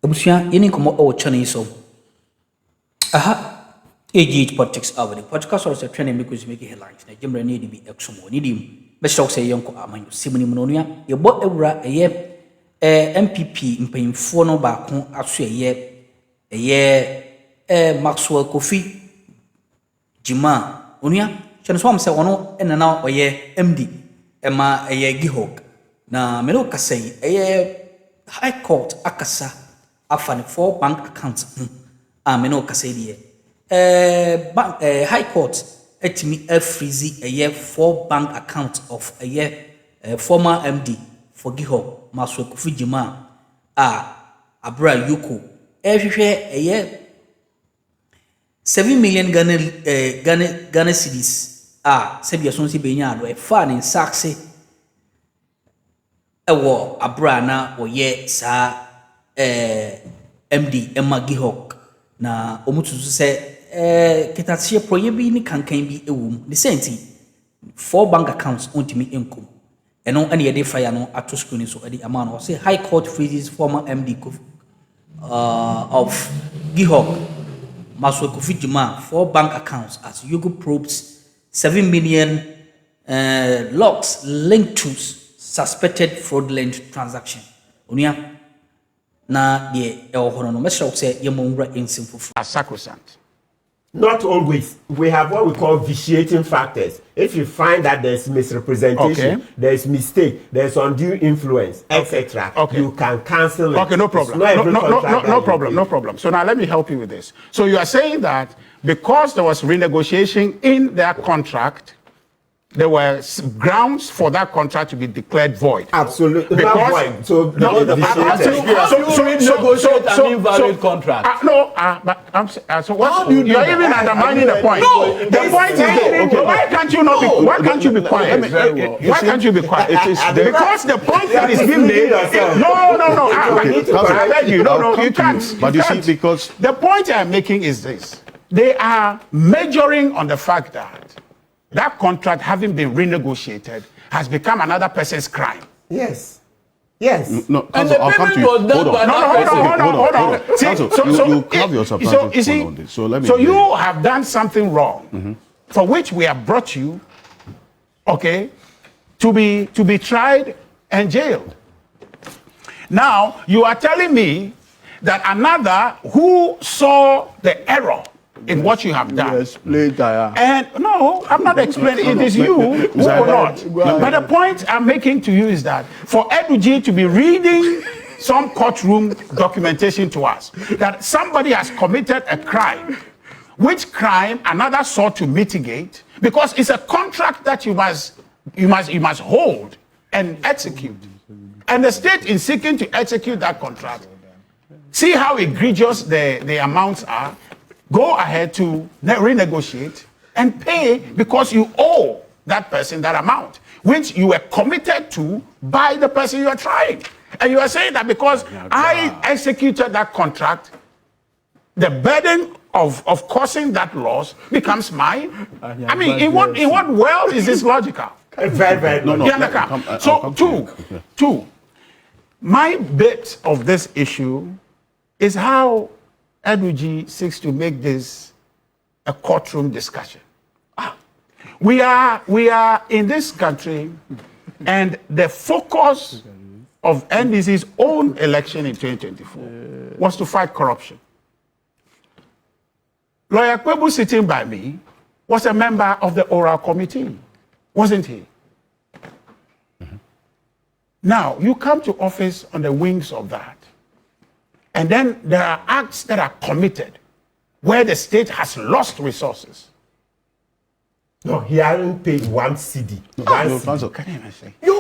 Abusia yeni komo o chane so. Aha AGH politics awadi podcast or training because make headlines na jemre ne bi exomo ni dim be shock say yonko amanyo simuni mononua ye bo ewura eye MPP mpanyimfo no ba ko aso eye Maxwell Kofi Jumah-Detai chane so am say ono enana oye MD ema eye GIHOC na me no kasai eye High Court akasa afane 4 bank accounts me no kasai die High Court etimi freeze a 4 bank account of a former MD for GIHOC Maxwell Kofi Jumah abra yuko ehwehwe 7 million Ghana cedis sebia so nsi benya ado e fa ne saxe ewo abra na oye sa MD Emma GIHOC na omutusu se ketatie proye bi ni kankan bi ewum the same 4 bank accounts ontimi enkom eno ene ye de fire no ato screen so edi ama no say High Court freezes former MD of GIHOC Maxwell Kofi Jumah 4 bank accounts as Yugo probes 7 million logs linked to suspected fraudulent transaction onia na de ewohono no mesha say yemonwura ensimfo as sacrosanct. Not always. We have what we call vitiating factors. If you find that there's misrepresentation, there's mistake, there's undue influence, etc., you can cancel it. Okay, no problem. No problem. So now let me help you with this. So you are saying that because there was renegotiation in their contract, there were grounds for that contract to be declared void. Absolutely. Because so negotiate an invalid contract. So what? You're even undermining the point. No, the point is why can't you not be? Why can't you be quiet? Why can't you be quiet? Because the point that is being made. No. I beg you. No, you can't. But you see, because the point I'm making is this: they are majoring on the fact that contract, having been renegotiated, has become another person's crime. Yes. No, and the payment was done by hold on. So you have your substantive point on this. So let me. So you have done something wrong, for which we have brought you, to be tried and jailed. Now you are telling me that another who saw the error in what you have done. And no, I'm not explaining. It is you who will not. But the point I'm making to you is that for Addo to be reading some courtroom documentation to us, that somebody has committed a crime, which crime another sought to mitigate, because it's a contract that you must hold and execute. And the state, in seeking to execute that contract, see how egregious the amounts are. Go ahead to renegotiate and pay because you owe that person that amount, which you were committed to by the person you are trying. And you are saying that because I executed that contract, the burden of causing that loss becomes mine. I mean, in what world is this logical? Very logical. So, two, my bit of this issue is how Addo seeks to make this a courtroom discussion. We are in this country, and the focus of NDC's own election in 2024 was to fight corruption. Lawyer Kwebu, sitting by me, was a member of the oral committee, wasn't he? Now, you come to office on the wings of that. And then there are acts that are committed where the state has lost resources. No, he hasn't paid 1 CD. Your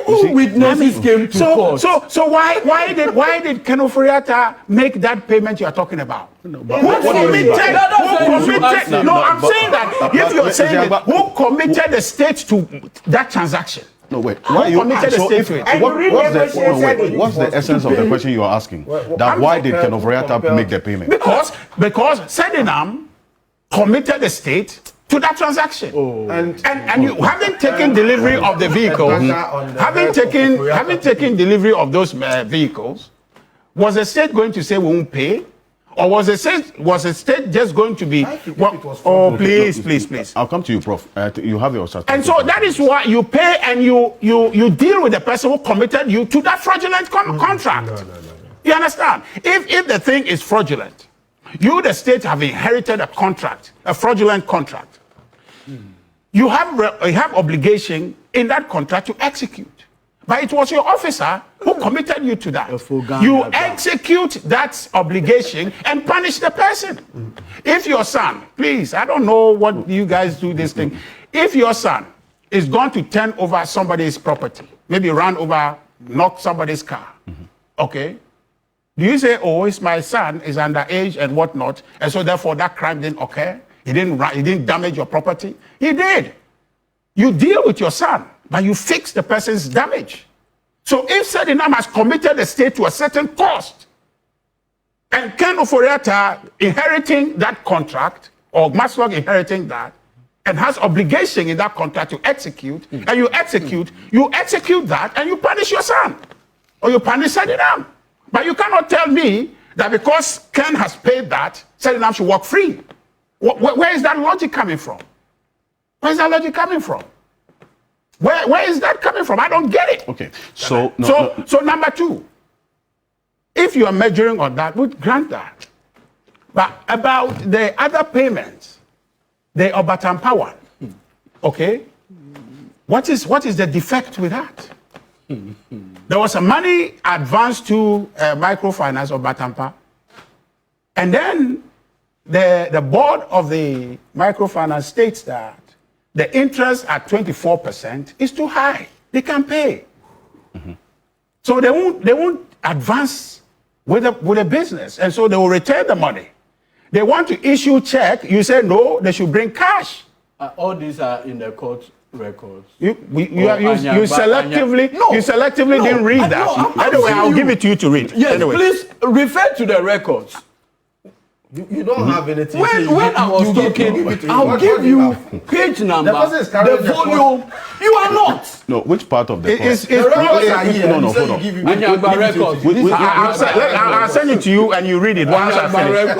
own witnesses came to court. So why did Ken Oforiatta make that payment you are talking about? Who committed? No, I'm saying that if you're saying that, who committed the state to that transaction? No, wait. Why you committed so if, what's the essence of the question you are asking? Why did Ken Oforiatta make the payment? Because Sedinam committed the state to that transaction. And you haven't taken delivery of the vehicles, having taken delivery of those vehicles, Was the state going to say we won't pay? Or was the state just going to be... Oh, please. I'll come to you, Prof. You have your... And so that is why you pay and you deal with the person who committed you to that fraudulent contract. No. You understand? If the thing is fraudulent, you, the state, have inherited a contract, a fraudulent contract. You have obligation in that contract to execute. But it was your officer who committed you to that. You execute that obligation and punish the person. If your son, please, I don't know what you guys do this thing. If your son is going to turn over somebody's property, maybe run over, knock somebody's car, okay? Do you say, oh, it's my son, is underage and whatnot, and so therefore that crime didn't occur? He didn't damage your property? He did. You deal with your son, but you fix the person's damage. So if Sedinam has committed the state to a certain cost, and Ken Ofori-Atta inheriting that contract, or Maxwell inheriting that, and has obligation in that contract to execute, and you execute that, and you punish your son, or you punish Sedinam. But you cannot tell me that because Ken has paid that, Sedinam should walk free. Where is that logic coming from? Where is that logic coming from? Where is that coming from? I don't get it. Okay. So number two, if you are measuring on that, we'd grant that. But about the other payments, the Obatampa one, okay? What is the defect with that? There was some money advanced to microfinance of Batampa, and then the board of the microfinance states that the interest at 24% is too high. They can't pay. So they won't advance with the business, and so they will return the money. They want to issue check. You say no, they should bring cash. All these are in the court records. You selectively didn't read that. Anyway, I'll give it to you to read. Yes, anyway. Please refer to the records. You don't have anything. When I was talking, I'll give you page number, the volume. You are not. No, which part of the course? The records are here. No, hold on. I'll send it to you and you read it once I finish.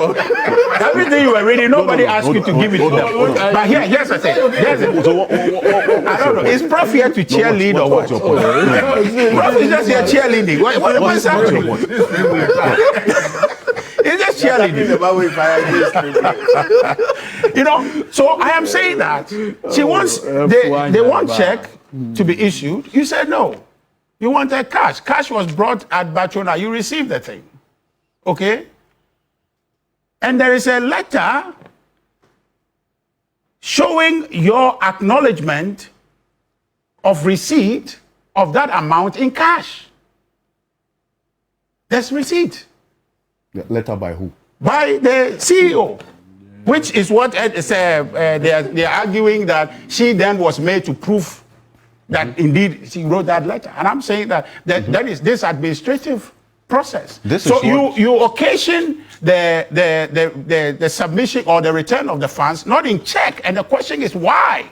Everything you were reading, nobody asked you to give it to them. But here's the thing. I don't know. Is Prof here to cheerlead or what? Prof is just here cheerleading. What's happening? It's just cheerleading. You know, so I am saying that she wants, they want check to be issued. You said no. You wanted cash. Cash was brought at Bachona. You received the thing. Okay? And there is a letter showing your acknowledgement of receipt of that amount in cash. There's receipt. Letter by who? By the CEO, which is what they're arguing that she then was made to prove that indeed she wrote that letter. And I'm saying that is this administrative process. You occasion the submission or the return of the funds not in check, and the question is why?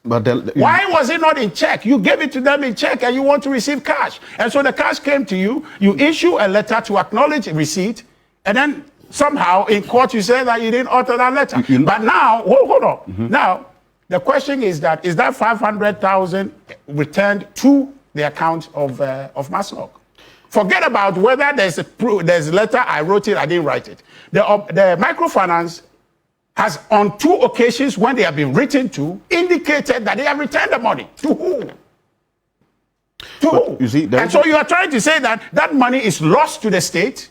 Why was it not in check? You gave it to them in check and you want to receive cash. And so the cash came to you, you issue a letter to acknowledge receipt, and then somehow in court you say that you didn't author that letter. But now, hold on. Now, the question is that 500,000 returned to the account of Maxwell? Forget about whether there's a letter, I wrote it, I didn't write it. The microfinance has on 2 occasions when they have been written to indicated that they have returned the money. To who? To who? You see, and so you are trying to say that that money is lost to the state,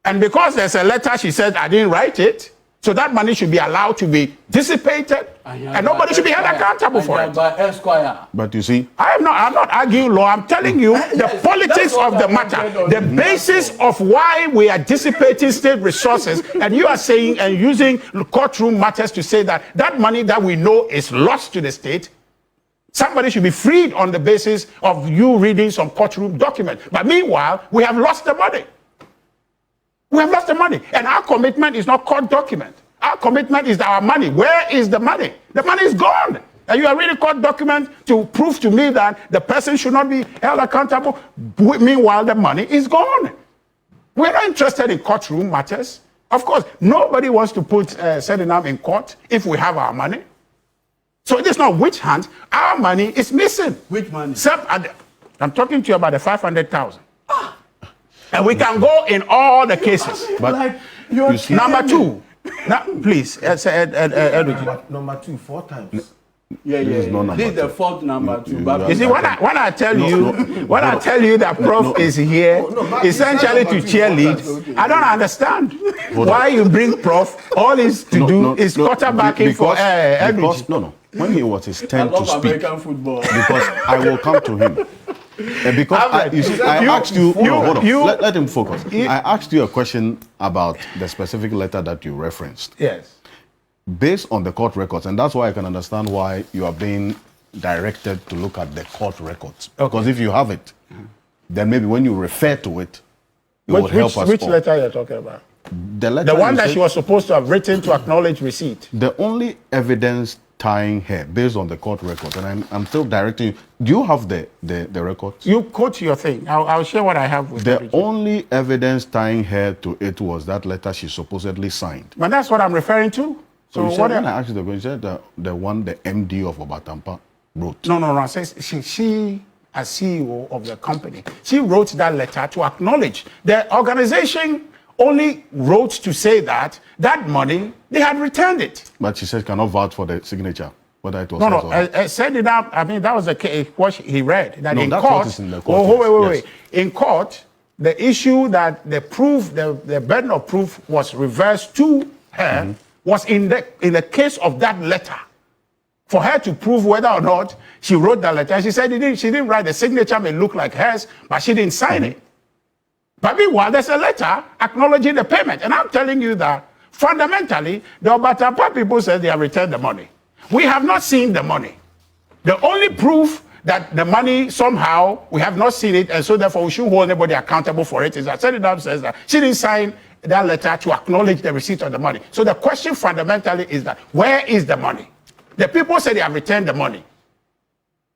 and because there's a letter she said I didn't write it, so that money should be allowed to be dissipated, and nobody should be held accountable for it. But you see, I'm not arguing law. I'm telling you the politics of the matter, the basis of why we are dissipating state resources, and you are saying and using courtroom matters to say that that money that we know is lost to the state, somebody should be freed on the basis of you reading some courtroom document. But meanwhile, we have lost the money. We have lost the money. And our commitment is not court document. Our commitment is our money. Where is the money? The money is gone. And you are reading court document to prove to me that the person should not be held accountable. Meanwhile, the money is gone. We're not interested in courtroom matters. Of course, nobody wants to put Sedinam in court if we have our money. So it is not witch hunt. Our money is missing. Which money? I'm talking to you about the 500,000. And we can go in all the cases. But like, you're number two. Now, please, number 2, 4 times. Yeah. This is not number This is the 2. fourth number 2. You see, when I tell you that Prof is here, essentially to cheerlead, I don't understand why you bring Prof. All is to do is quarterbacking for because no. When he was his turn to speak, American football. because I will come to him. Because I asked you, hold on, let him focus. I asked you a question about the specific letter that you referenced. Yes. Based on the court records, and that's why I can understand why you are being directed to look at the court records. Okay. Because if you have it, then maybe when you refer to it, it would help us. Which all. letter you're talking about? The one that she was supposed to have written to acknowledge receipt. The only evidence tying her based on the court record, and I'm still directing you. Do you have the records? You quote your thing. I'll share what I have with you. The only evidence tying her to it was that letter she supposedly signed. But that's what I'm referring to. So you said, when I asked you the question, you said the one the MD of Obatampa wrote. No. I said she as CEO of the company, she wrote that letter to acknowledge the organization only wrote to say that money, they had returned it. But she said cannot vouch for the signature, whether it was I said it up. I mean, that was the case, what he read. That in that's court, what is in the court. Wait. In court, the issue that the proof, the burden of proof was reversed to her was in the case of that letter. For her to prove whether or not she wrote that letter, she said she didn't write. The signature may look like hers, but she didn't sign it. But meanwhile, there's a letter acknowledging the payment. And I'm telling you that fundamentally, the Obatapa people said they have returned the money. We have not seen the money. The only proof that the money somehow, we have not seen it, and so therefore we shouldn't hold anybody accountable for it, is that Sedinam says that she didn't sign that letter to acknowledge the receipt of the money. So the question fundamentally is that, where is the money? The people say they have returned the money.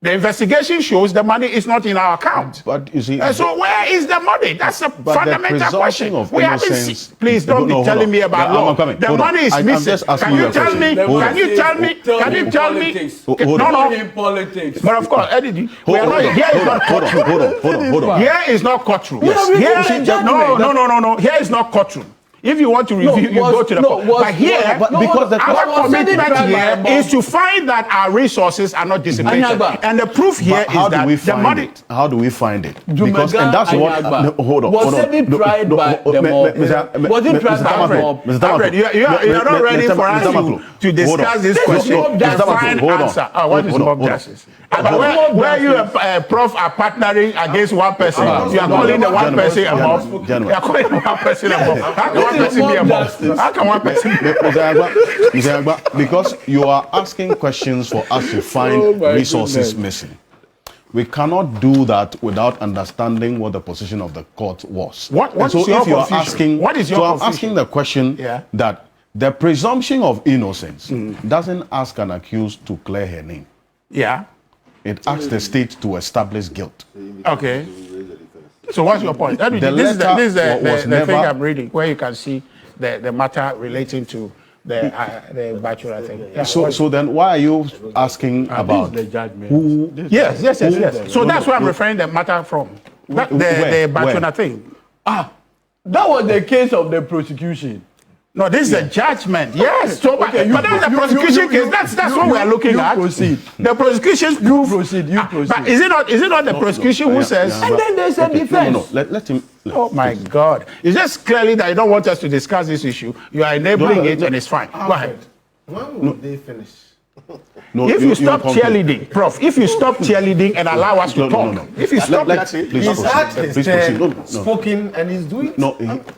The investigation shows the money is not in our account. But you see, so where is the money? That's a fundamental question. We haven't seen. Please don't be telling me about law. The money is missing. Can you tell me? Can you tell me? Can you tell me? No. In politics. But of course, Eddie, we are not. Here is not courtroom. Hold on. Here is not courtroom. No. Here is not courtroom. If you want to review, you go to the court. But here, because our commitment here is to find that our resources are not dissipated. And the proof here is that the money. How do we find it? Because, and that's what. Hold on. Was it tried by the mob? Was it tried by the mob? Mr. Alfred, you are not ready for us to discuss this question. Find answer. What is mob justice? Where you, Prof, are partnering against one person, you are calling the one person a mob. You are calling the one person a mob. How can one person be a mob? How can one person be a mob? Because you are asking questions for us to find resources missing. We cannot do that without understanding what the position of the court was. What so is your if you are confusion? asking, What is your I'm confusion? asking the question that the presumption of innocence doesn't ask an accused to clear her name. Yeah. It asks the state to establish guilt. Okay. So what's your point? This is the thing I'm reading, where you can see the matter relating to the bachelor thing. Yeah. So then why are you asking about the judgment? Who? Yes. So that's where I'm referring the matter from. The bachelor thing. That was the case of the prosecution. No, this is a judgment. Yes. So, but that's the prosecution case. That's what we are looking at. Proceed. The prosecution. You proceed. But is it not the prosecution who says? And then there's a defense. No. Let him. Oh my God! It's just clearly that you don't want us to discuss this issue. You are enabling it, and it's fine. Go ahead. When will they finish? No, if you stop cheerleading, Prof, if you stop cheerleading and allow us to talk, if you stop he's had his turn spoken and he's doing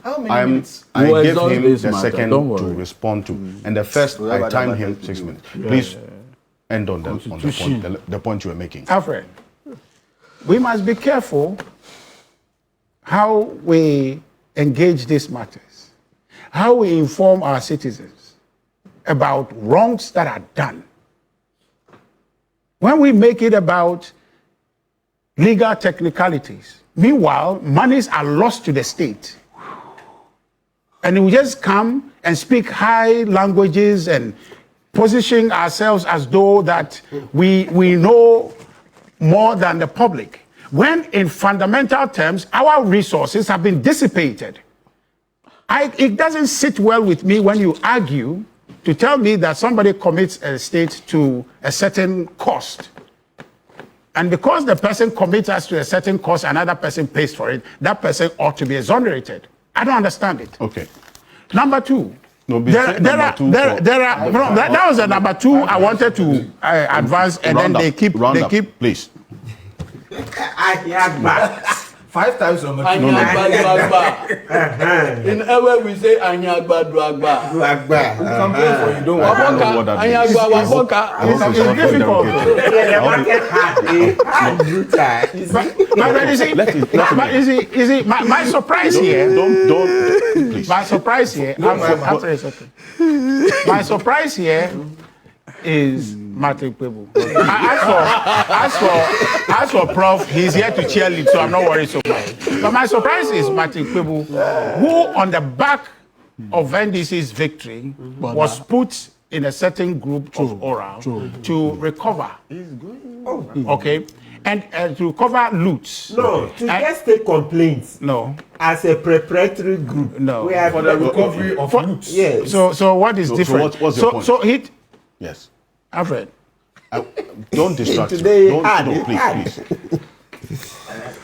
how many minutes? I gave him the second to respond to, and the first I timed him 6 minutes. Please end on the point you were making. Alfred, we must be careful how we engage these matters, how we inform our citizens about wrongs that are done. When we make it about legal technicalities, meanwhile, monies are lost to the state. and we just come and speak high languages and position ourselves as though that we know more than the public, when in fundamental terms our resources have been dissipated. It doesn't sit well with me when you argue to tell me that somebody commits a state to a certain cost, and because the person commits us to a certain cost, another person pays for it, that person ought to be exonerated. I don't understand it. Okay. Number two. No, that was the number two I wanted to advance, and then they keep. Please. 5 times so much. In our we say Anyagba Duagba. We campaign for you, don't worry. It's difficult. But you see, my surprise here. Don't. Please. My surprise here. My surprise here is Martin Kwebu. As for Prof, he's here to cheerlead, so I'm not worried so much. But my surprise is Martin Kwebu, who on the back of NDC's victory was put in a certain group of oral to recover. Okay? And to recover loot. No, to just take complaints. No. As a preparatory group. No. We have for the recovery of loot. Yes. So what is different? What's your point? So it. Yes. Alfred. Don't distract me. Today, Please.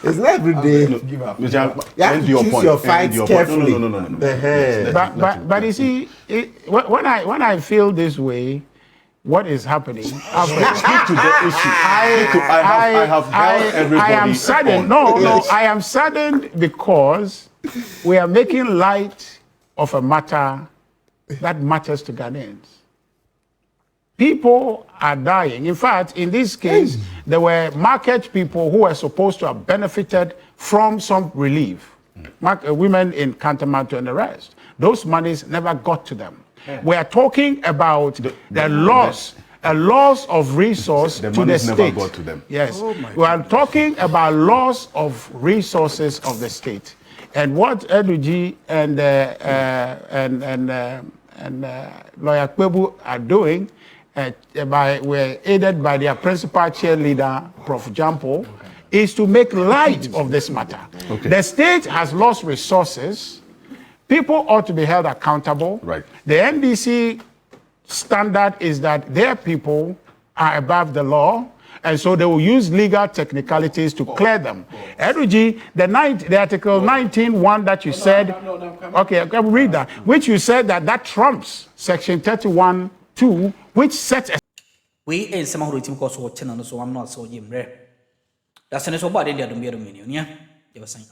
It's not every day. Give up. You have to choose your fights carefully. No. But you see, when I feel this way, what is happening? Alfred, Speak to the issue. I have held everybody. I am saddened. I am saddened because we are making light of a matter that matters to Ghanaians. People are dying. In fact, in this case, there were market people who were supposed to have benefited from some relief. Women in Kantamanto and the rest. Those monies never got to them. We are talking about the loss of resource to the state. Never got to them. Yes. We are talking about loss of resources of the state. And what Eduji and Lawyer Kwebu are doing, were aided by their principal cheerleader, Prof. Jampo, is to make light of this matter. Okay. The state has lost resources. People ought to be held accountable. Right. The NDC standard is that their people are above the law, and so they will use legal technicalities to clear them. Eduji, the Article 19.1 that you said, okay, I will read that, which you said that trumps Section 31.2, which sets a... We in some of the team course watching, so I'm not so Jim Rare. That's an so bad in the Dominion, yeah? You were saying,